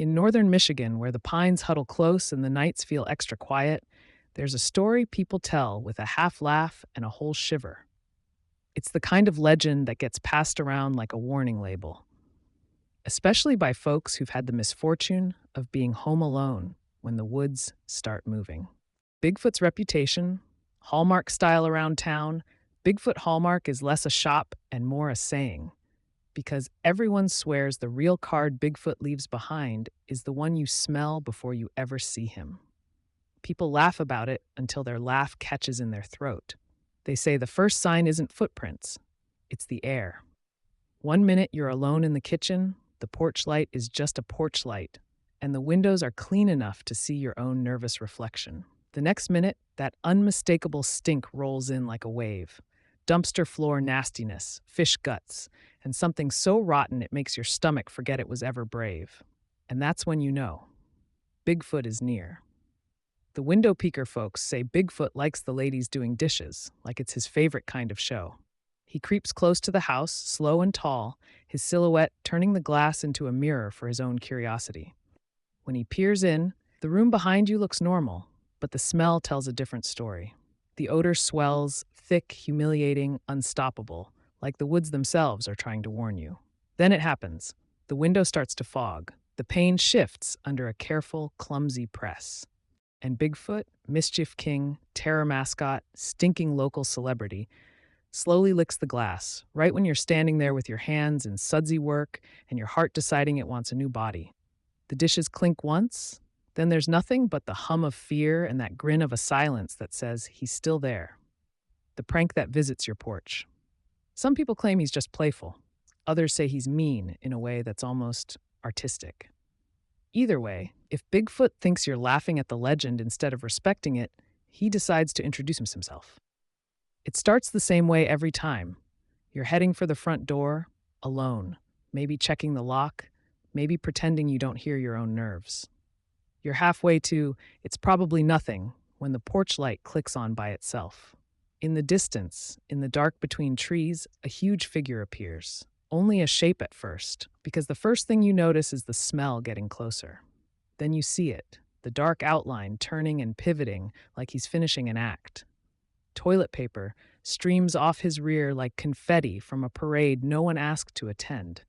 In northern Michigan, where the pines huddle close and the nights feel extra quiet, there's a story people tell with a half laugh and a whole shiver. It's the kind of legend that gets passed around like a warning label, especially by folks who've had the misfortune of being home alone when the woods start moving. Bigfoot's reputation, Hallmark style around town, Bigfoot Hallmark is less a shop and more a saying, because everyone swears the real card Bigfoot leaves behind is the one you smell before you ever see him. People laugh about it until their laugh catches in their throat. They say the first sign isn't footprints, it's the air. One minute you're alone in the kitchen, the porch light is just a porch light, and the windows are clean enough to see your own nervous reflection. The next minute, that unmistakable stink rolls in like a wave. Dumpster floor nastiness, fish guts, and something so rotten it makes your stomach forget it was ever brave. And that's when you know Bigfoot is near. The window peeker folks say Bigfoot likes the ladies doing dishes, like it's his favorite kind of show. He creeps close to the house, slow and tall, his silhouette turning the glass into a mirror for his own curiosity. When he peers in, the room behind you looks normal, but the smell tells a different story. The odor swells, thick, humiliating, unstoppable, like the woods themselves are trying to warn you. Then it happens. The window starts to fog. The pane shifts under a careful, clumsy press. And Bigfoot, mischief king, terror mascot, stinking local celebrity, slowly licks the glass, right when you're standing there with your hands in sudsy work and your heart deciding it wants a new body. The dishes clink once, then there's nothing but the hum of fear and that grin of a silence that says he's still there. The prank that visits your porch. Some people claim he's just playful. Others say he's mean in a way that's almost artistic. Either way, if Bigfoot thinks you're laughing at the legend instead of respecting it, he decides to introduce himself. It starts the same way every time. You're heading for the front door, alone, maybe checking the lock, maybe pretending you don't hear your own nerves. You're halfway to, it's probably nothing, when the porch light clicks on by itself. In the distance, in the dark between trees, a huge figure appears. Only a shape at first, because the first thing you notice is the smell getting closer. Then you see it, the dark outline turning and pivoting like he's finishing an act. Toilet paper streams off his rear like confetti from a parade no one asked to attend.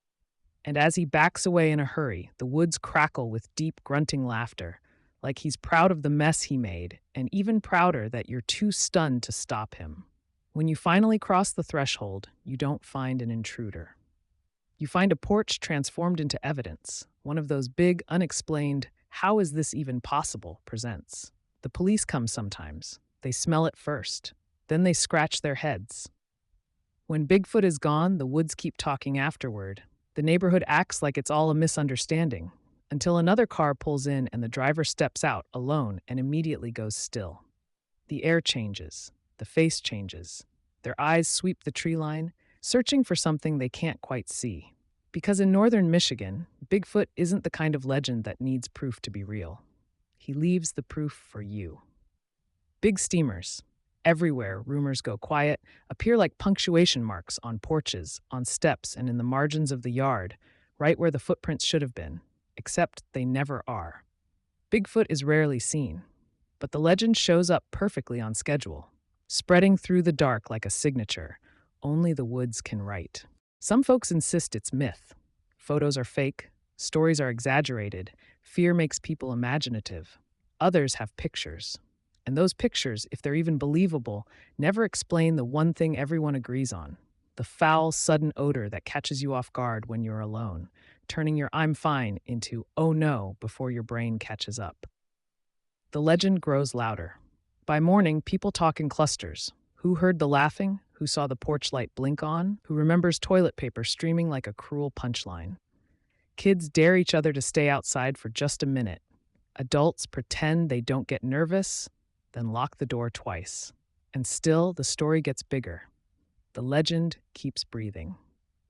And as he backs away in a hurry, the woods crackle with deep grunting laughter, like he's proud of the mess he made, and even prouder that you're too stunned to stop him. When you finally cross the threshold, you don't find an intruder. You find a porch transformed into evidence, one of those big, unexplained, how is this even possible presents. The police come sometimes. They smell it first. Then they scratch their heads. When Bigfoot is gone, the woods keep talking afterward. The neighborhood acts like it's all a misunderstanding, until another car pulls in and the driver steps out alone and immediately goes still. The air changes. The face changes. Their eyes sweep the tree line, searching for something they can't quite see. Because in northern Michigan, Bigfoot isn't the kind of legend that needs proof to be real. He leaves the proof for you. Big steamers. Everywhere, rumors go quiet, appear like punctuation marks on porches, on steps, and in the margins of the yard, right where the footprints should have been, except they never are. Bigfoot is rarely seen, but the legend shows up perfectly on schedule, spreading through the dark like a signature only the woods can write. Some folks insist it's myth. Photos are fake, stories are exaggerated, fear makes people imaginative. Others have pictures. And those pictures, if they're even believable, never explain the one thing everyone agrees on: the foul, sudden odor that catches you off guard when you're alone, turning your I'm fine into oh no before your brain catches up. The legend grows louder. By morning, people talk in clusters. Who heard the laughing? Who saw the porch light blink on? Who remembers toilet paper streaming like a cruel punchline? Kids dare each other to stay outside for just a minute. Adults pretend they don't get nervous, then lock the door twice. And still, the story gets bigger. The legend keeps breathing.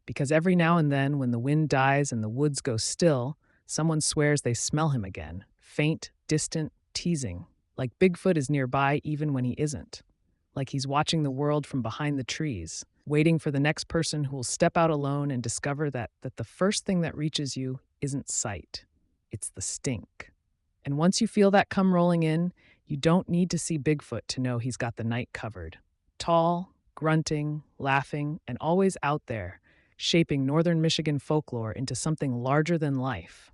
Because every now and then, when the wind dies and the woods go still, someone swears they smell him again. Faint, distant, teasing. Like Bigfoot is nearby even when he isn't. Like he's watching the world from behind the trees, waiting for the next person who will step out alone and discover that the first thing that reaches you isn't sight. It's the stink. And once you feel that come rolling in, you don't need to see Bigfoot to know he's got the night covered. Tall, grunting, laughing, and always out there, shaping northern Michigan folklore into something larger than life.